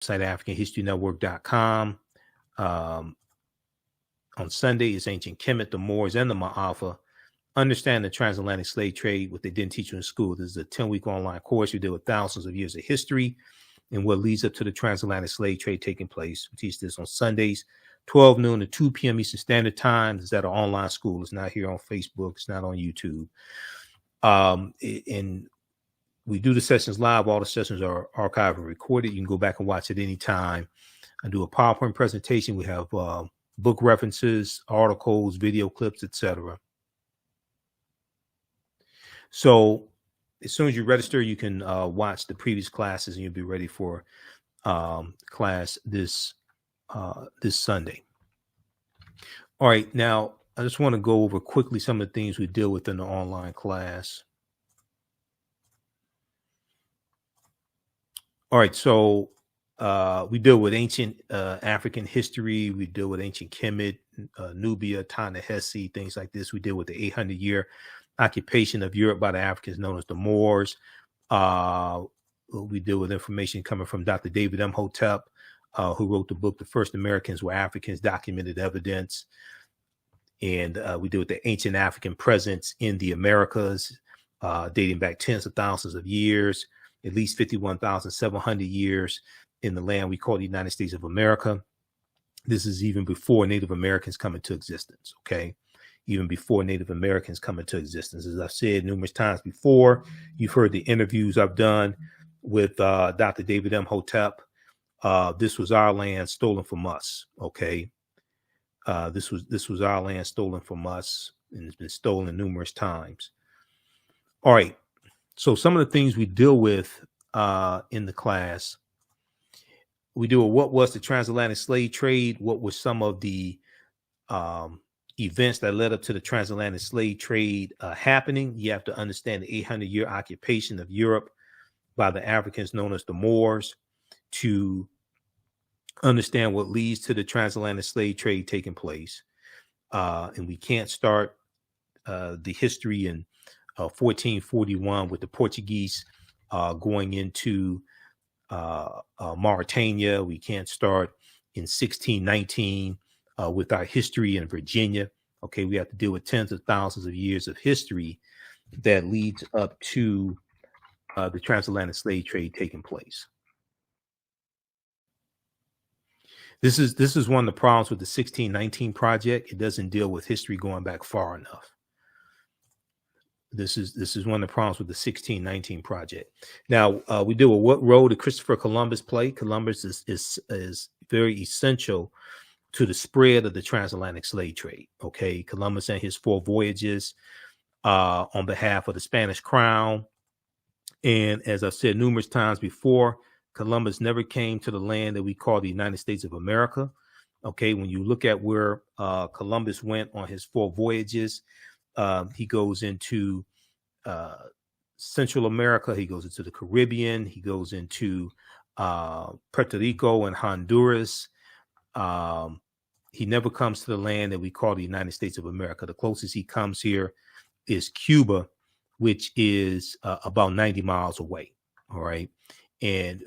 AfricanHistoryNetwork.com. On Sunday, it's Ancient Kemet, the Moors, and the Ma'afa. Understand the transatlantic slave trade, what they didn't teach you in school. This is a 10-week online course. We deal with thousands of years of history and what leads up to the transatlantic slave trade taking place. We teach this on Sundays, 12 noon to 2 p.m. Eastern Standard Time. It's at an online school. It's not here on Facebook. It's not on YouTube. And we do the sessions live. All the sessions are archived and recorded. You can go back and watch at any time. I do a PowerPoint presentation. We have book references, articles, video clips, etc. So as soon as you register, you can watch the previous classes and you'll be ready for class this Sunday. All right, now I just want to go over quickly some of the things we deal with in the online class. All right, so we deal with ancient African history. We deal with ancient Kemet, Nubia, Ta-Nehisi, things like this. We deal with the 800-year occupation of Europe by the Africans known as the Moors. We deal with information coming from Dr. David Imhotep, who wrote the book, The First Americans Were Africans, Documented Evidence. And we deal with the ancient African presence in the Americas, dating back tens of thousands of years, at least 51,700 years in the land we call the United States of America. This is even before Native Americans come into existence, okay? Even before Native Americans come into existence. As I've said numerous times before, you've heard the interviews I've done with Dr. David Imhotep. This was our land stolen from us, okay? This was our land stolen from us, and it's been stolen numerous times. All right, so some of the things we deal with in the class, we do what was the transatlantic slave trade, what were some of the events that led up to the transatlantic slave trade happening. You have to understand the 800-year occupation of Europe by the Africans known as the Moors to understand what leads to the transatlantic slave trade taking place. And we can't start the history in 1441 with the Portuguese going into Mauritania. We can't start in 1619 with our history in Virginia. Okay, we have to deal with tens of thousands of years of history that leads up to the transatlantic slave trade taking place. This is one of the problems with the 1619 project. It doesn't deal with history going back far enough. This is one of the problems with the 1619 project. Now we deal with what role did Christopher Columbus play. Columbus is very essential to the spread of the transatlantic slave trade. Okay, Columbus and his 4 voyages on behalf of the Spanish crown. And as I've said numerous times before, Columbus never came to the land that we call the United States of America. Okay, when you look at where Columbus went on his 4 voyages, he goes into Central America, he goes into the Caribbean, he goes into Puerto Rico and Honduras. He never comes to the land that we call the United States of America. The closest he comes here is Cuba, which is about 90 miles away. All right. And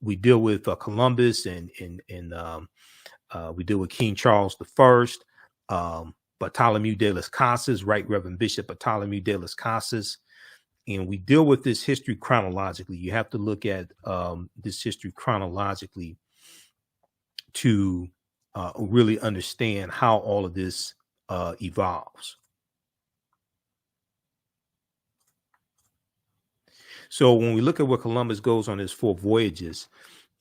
we deal with Columbus and we deal with King Charles I, Bartholomew de las Casas, Right Reverend Bishop Bartholomew de las Casas. And we deal with this history chronologically. You have to look at this history chronologically to really understand how all of this evolves. So when we look at where Columbus goes on his 4 voyages,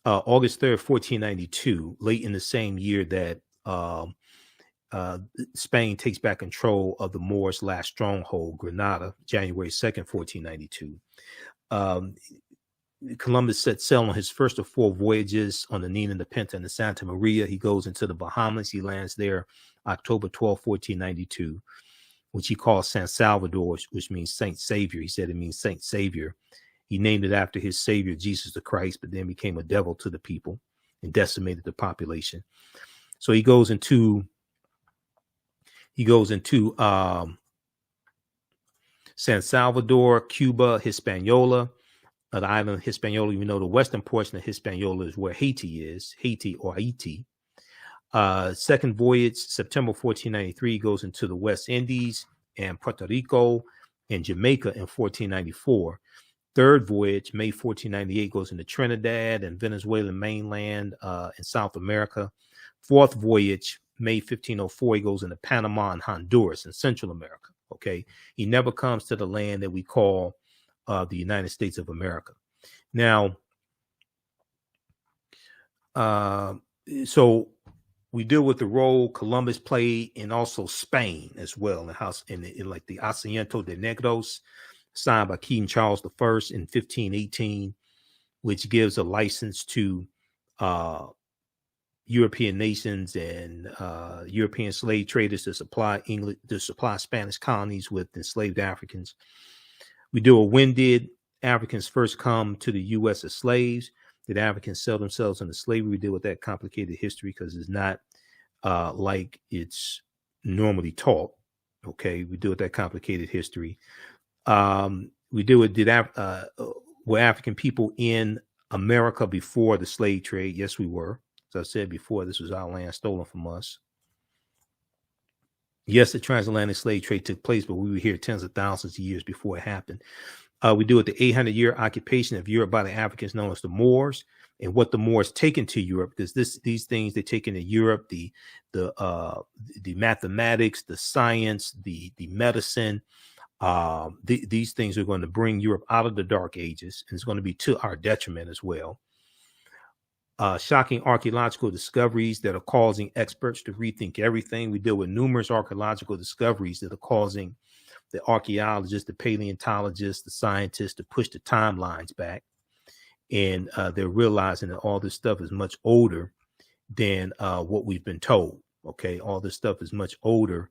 August 3rd, 1492, late in the same year that Spain takes back control of the Moors' last stronghold, Granada, January 2nd, 1492. Columbus set sail on his first of 4 voyages on the Nina, the Pinta, and the Santa Maria. He goes into the Bahamas. He lands there October 12, 1492, which he calls San Salvador, which means Saint Savior. He said it means Saint Savior. He named it after his Savior, Jesus the Christ, but then became a devil to the people and decimated the population. So he goes into San Salvador, Cuba, Hispaniola, of the island of Hispaniola. You know, the western portion of Hispaniola is where Haiti is, Haiti or Haiti. Second voyage, September 1493, goes into the West Indies and Puerto Rico and Jamaica in 1494. Third voyage, May 1498, goes into Trinidad and Venezuelan mainland in South America. Fourth voyage, May 1504, he goes into Panama and Honduras in Central America. Okay, he never comes to the land that we call the United States of America. Now, so we deal with the role Columbus played in also Spain as well, in like the Asiento de Negros, signed by King Charles I in 1518, which gives a license to European nations and European slave traders to supply Spanish colonies with enslaved Africans. We deal with when did Africans first come to the U.S. as slaves? Did Africans sell themselves into slavery? We deal with that complicated history because it's not like it's normally taught. Okay, we deal with that complicated history. We deal with were African people in America before the slave trade? Yes, we were. As I said before, this was our land stolen from us. Yes, the transatlantic slave trade took place, but we were here tens of thousands of years before it happened. We deal with the 800-year occupation of Europe by the Africans known as the Moors, and what the Moors taken to Europe, because these things they taken to Europe, the mathematics, the science, the medicine, these things are going to bring Europe out of the Dark Ages, and it's going to be to our detriment as well. Shocking archaeological discoveries that are causing experts to rethink everything. We deal with numerous archaeological discoveries that are causing the archaeologists, the paleontologists, the scientists to push the timelines back. And they're realizing that all this stuff is much older than what we've been told. Okay, all this stuff is much older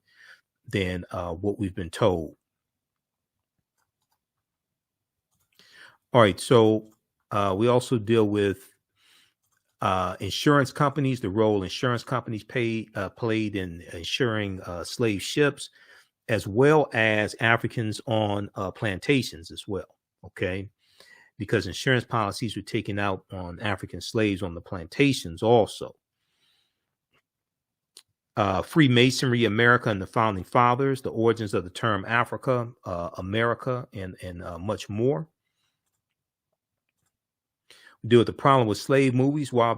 than what we've been told. All right, so we also deal with insurance companies, the role insurance companies played in insuring slave ships, as well as Africans on plantations as well. Okay, because insurance policies were taken out on African slaves on the plantations also. Freemasonry, America and the Founding Fathers, the origins of the term Africa, America, and much more. We deal with the problem with slave movies. Why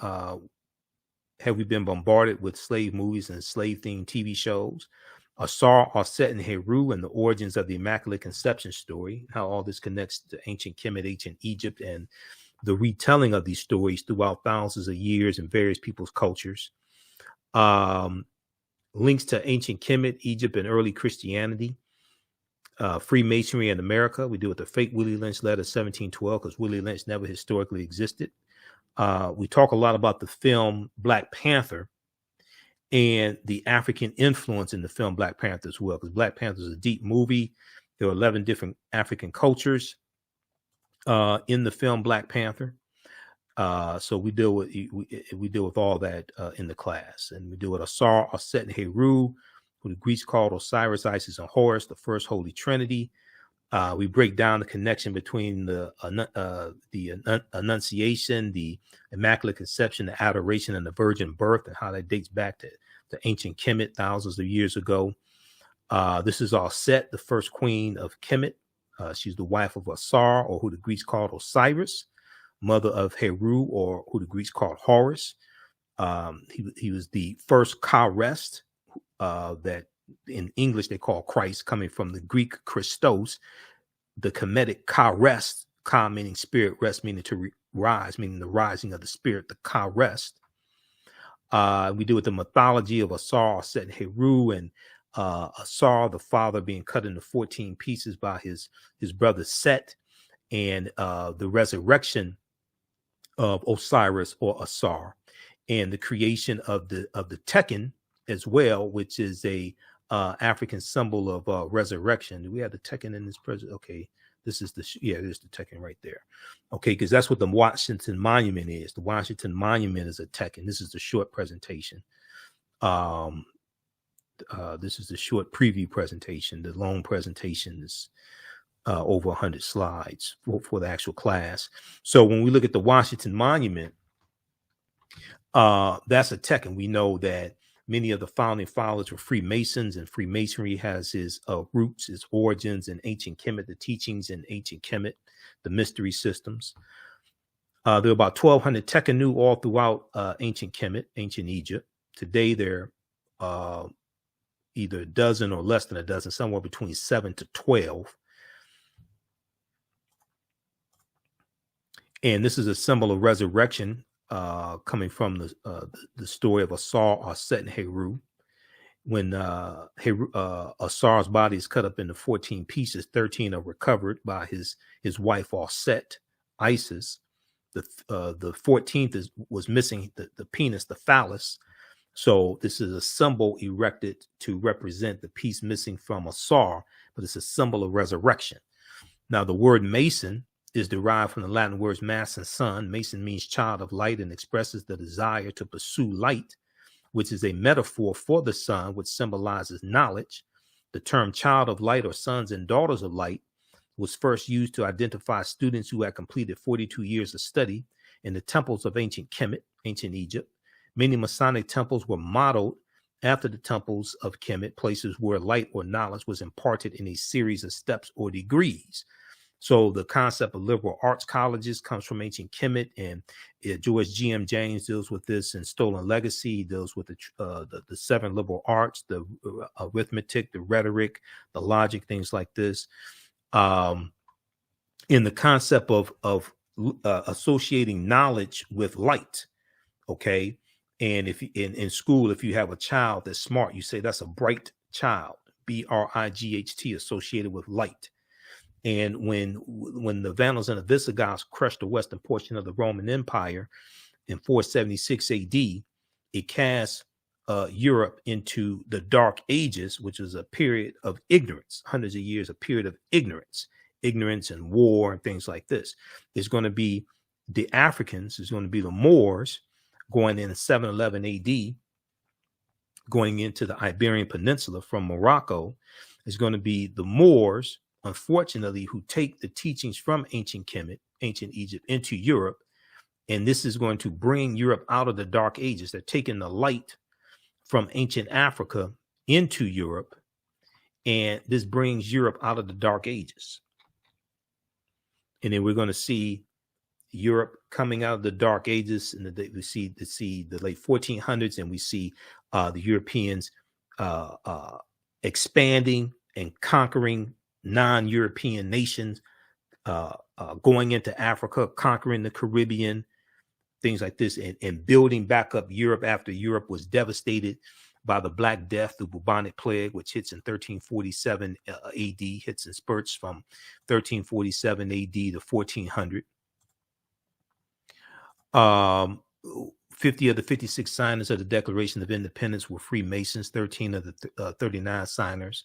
have we been bombarded with slave movies and slave-themed TV shows? Osiris and Heru and the origins of the Immaculate Conception story, how all this connects to ancient Kemet, ancient Egypt, and the retelling of these stories throughout thousands of years in various people's cultures. Links to ancient Kemet, Egypt, and early Christianity. Freemasonry in America. We deal with the fake Willie Lynch letter 1712 because Willie Lynch never historically existed. We talk a lot about the film Black Panther and the African influence in the film Black Panther as well, because Black Panther is a deep movie. There are 11 different African cultures in the film Black Panther. So we deal with all that in the class, and we deal with Osiris and Heru, who the Greeks called Osiris, Isis, and Horus, the first Holy Trinity. We break down the connection between the Annunciation, the Immaculate Conception, the Adoration, and the Virgin Birth, and how that dates back to ancient Kemet thousands of years ago. This is all set, the first queen of Kemet. She's the wife of Osiris, or who the Greeks called Osiris, mother of Heru, or who the Greeks called Horus. He was the first Ka-rest, that in English they call Christ, coming from the Greek Christos, the Kemetic Ka-rest, Ka meaning spirit, rest meaning to rise, meaning the rising of the spirit, the Ka-rest. We deal with the mythology of Osiris, Set, and Heru, and Osiris, the father, being cut into 14 pieces by his brother Set, and the resurrection of Osiris or Asar, and the creation of the Tekken as well, which is a African symbol of resurrection. Do we have the Tekken in this present? Okay, this is there's the Tekken right there. Okay, because that's what the Washington Monument is. The Washington Monument is a Tekken. This is the short presentation. This is the short preview presentation. The long presentation is over 100 slides for the actual class. So when we look at the Washington Monument, that's a tech, and we know that many of the founding fathers were Freemasons, and Freemasonry has its roots, its origins in ancient Kemet, the teachings in ancient Kemet, the mystery systems. There are about 1,200 Tekenu all throughout ancient Kemet, ancient Egypt. Today, there are either a dozen or less than a dozen, somewhere between 7 to 12. And this is a symbol of resurrection, coming from the story of Asar, Aset, and Heru. When Asar's body is cut up into 14 pieces, 13 are recovered by his wife Aset, Isis. The 14th was missing the penis, the phallus. So this is a symbol erected to represent the piece missing from Asar, but it's a symbol of resurrection. Now, the word Mason is derived from the Latin words mass and sun. Mason means child of light and expresses the desire to pursue light, which is a metaphor for the sun, which symbolizes knowledge. The term child of light or sons and daughters of light was first used to identify students who had completed 42 years of study in the temples of ancient Kemet, ancient Egypt. Many Masonic temples were modeled after the temples of Kemet, places where light or knowledge was imparted in a series of steps or degrees. So the concept of liberal arts colleges comes from ancient Kemet, and George G.M. James deals with this in Stolen Legacy. He deals with the 7 liberal arts, the arithmetic, the rhetoric, the logic, things like this. In the concept of associating knowledge with light, okay? And if in school, if you have a child that's smart, you say that's a bright child, B-R-I-G-H-T, associated with light. And when the Vandals and the Visigoths crushed the western portion of the Roman Empire in 476 AD, it cast Europe into the Dark Ages, which was a period of ignorance, hundreds of years, a period of ignorance and war and things like this. It's going to be the Africans, it's going to be the Moors going in 711 AD, going into the Iberian Peninsula from Morocco. Is going to be the Moors, unfortunately, who take the teachings from ancient Kemet, ancient Egypt, into Europe. And this is going to bring Europe out of the Dark Ages. They're taking the light from ancient Africa into Europe. And this brings Europe out of the Dark Ages. And then we're going to see Europe coming out of the Dark Ages. And we see the late 1400s, and we see the Europeans expanding and conquering non-European nations, going into Africa, conquering the Caribbean, things like this, and building back up Europe after Europe was devastated by the Black Death, the bubonic plague, which hits in 1347 AD, hits in spurts from 1347 AD to 1400. 50 of the 56 signers of the Declaration of Independence were Freemasons. 13 of the 39 signers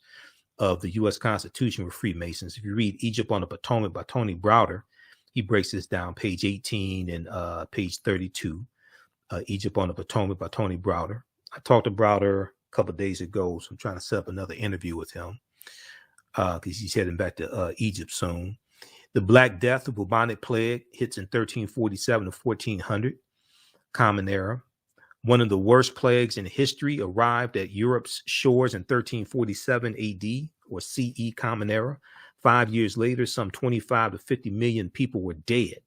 of the U.S. Constitution were Freemasons. If you read Egypt on the Potomac by Tony Browder, he breaks this down, page 18 and page 32. Egypt on the Potomac by Tony Browder. I talked to Browder a couple of days ago, so I'm trying to set up another interview with him because he's heading back to Egypt soon. The Black Death, the bubonic plague, hits in 1347 to 1400, Common Era. One of the worst plagues in history arrived at Europe's shores in 1347 AD or CE, Common Era. 5 years later, some 25 to 50 million people were dead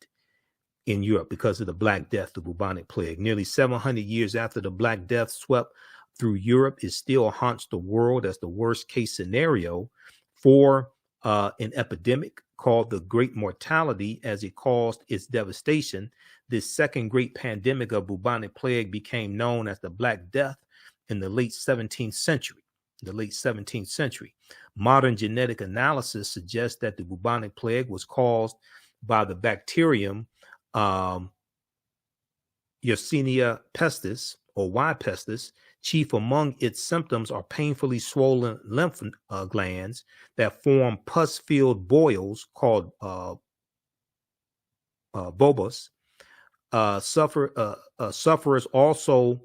in Europe because of the Black Death, the bubonic plague. Nearly 700 years after the Black Death swept through Europe, it still haunts the world as the worst case scenario for an epidemic called the Great Mortality, as it caused its devastation. This second great pandemic of bubonic plague became known as the Black Death in the late 17th century. Modern genetic analysis suggests that the bubonic plague was caused by the bacterium Yersinia pestis, or Y. pestis. Chief among its symptoms are painfully swollen lymph glands that form pus-filled boils called bulbus. Sufferers also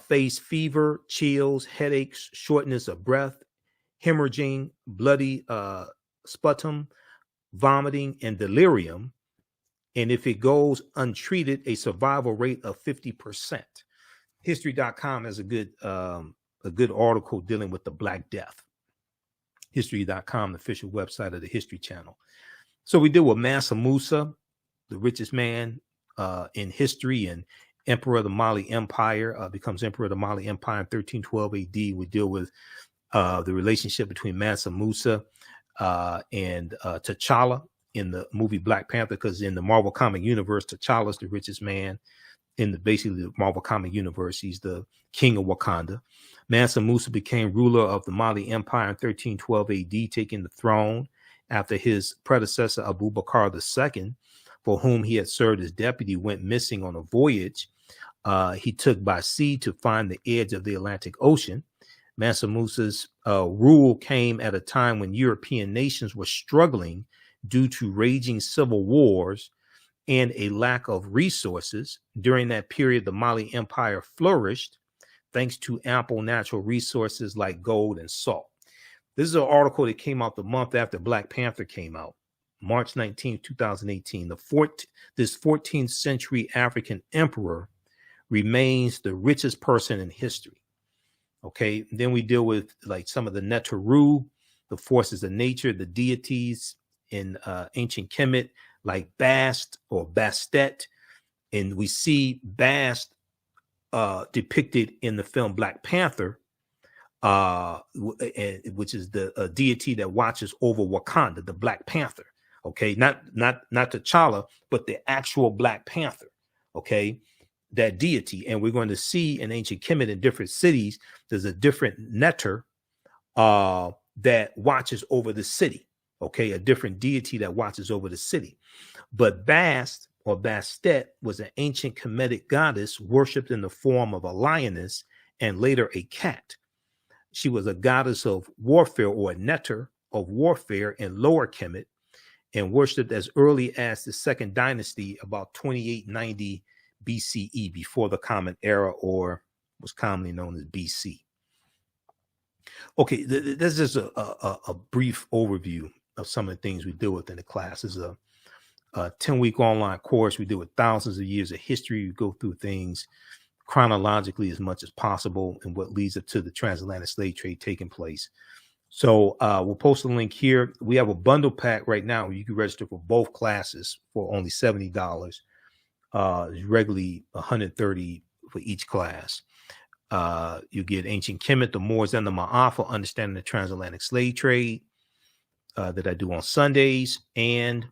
face fever, chills, headaches, shortness of breath, hemorrhaging, bloody sputum, vomiting, and delirium. And if it goes untreated, a survival rate of 50%. History.com has a good article dealing with the Black Death. History.com, the official website of the History Channel. So we deal with Mansa Musa, the richest man in history and emperor of the Mali Empire, becomes emperor of the Mali Empire in 1312 AD. We deal with the relationship between Mansa Musa and T'Challa in the movie Black Panther, because in the Marvel comic universe, T'Challa is the richest man in basically the Marvel comic universe. He's the king of Wakanda. Mansa Musa became ruler of the Mali Empire in 1312 AD, taking the throne after his predecessor Abu Bakr II, for whom he had served as deputy, went missing on a voyage he took by sea to find the edge of the Atlantic Ocean. Mansa Musa's rule came at a time when European nations were struggling due to raging civil wars and a lack of resources. During that period, the Mali Empire flourished thanks to ample natural resources like gold and salt. This is an article that came out the month after Black Panther came out, March 19, 2018. This 14th century African emperor remains the richest person in history. Okay, then we deal with like some of the Neteru, the forces of nature, the deities in ancient Kemet, like Bast or Bastet. And we see Bast depicted in the film Black Panther, which is the deity that watches over Wakanda, the Black Panther. Okay, not T'Challa, but the actual Black Panther. Okay, that deity. And we're going to see in ancient Kemet in different cities, there's a different Neter that watches over the city. Okay, a different deity that watches over the city. But Bast or Bastet was an ancient Kemetic goddess worshipped in the form of a lioness and later a cat. She was a goddess of warfare, or a Neter of warfare, in Lower Kemet, and worshipped as early as the Second Dynasty, about 2890 BCE, before the Common Era, or was commonly known as BC. Okay, this is a brief overview of some of the things we deal with in the class. This is a 10-week online course. We deal with thousands of years of history. We go through things chronologically as much as possible and what leads up to the transatlantic slave trade taking place. So we'll post a link here. We have a bundle pack right now where you can register for both classes for only $70. It's regularly $130 for each class. You get Ancient Kemet, the Moors, and the Ma'afa, Understanding the Transatlantic Slave Trade, that I do on Sundays, and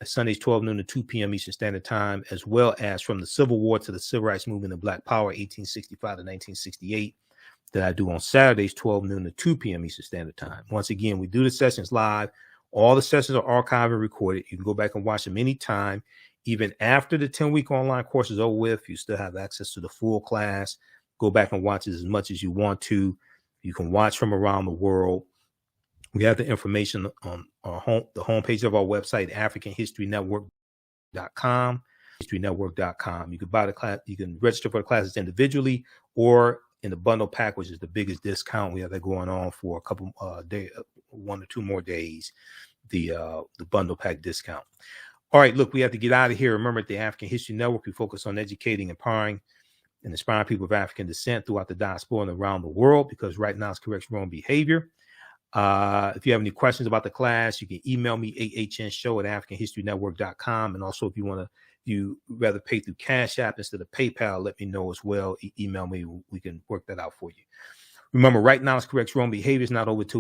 Sundays 12 noon to 2 p.m. Eastern Standard Time, as well as From the Civil War to the Civil Rights Movement and Black Power, 1865 to 1968, that I do on Saturdays 12 noon to 2 p.m. Eastern Standard Time. Once again, we do the sessions live. All the sessions are archived and recorded. You can go back and watch them anytime. Even after the 10-week online course is over with, you still have access to the full class. Go back and watch it as much as you want to. You can watch from around the world. We have the information on the homepage of our website, AfricanHistoryNetwork.com, HistoryNetwork.com. You can buy the class, you can register for the classes individually or in the bundle pack, which is the biggest discount. We have that going on for a couple days, 1 or 2 more days, the bundle pack discount. All right, look, we have to get out of here. Remember, at the African History Network, we focus on educating, empowering, and inspiring people of African descent throughout the diaspora and around the world, because right now it's corrects wrong behavior. If you have any questions about the class, you can email me, ahnshow@africanhistorynetwork.com. And also, if you rather pay through Cash App instead of PayPal, let me know as well. Email me. We can work that out for you. Remember, right now it's corrects wrong behavior. It's not over till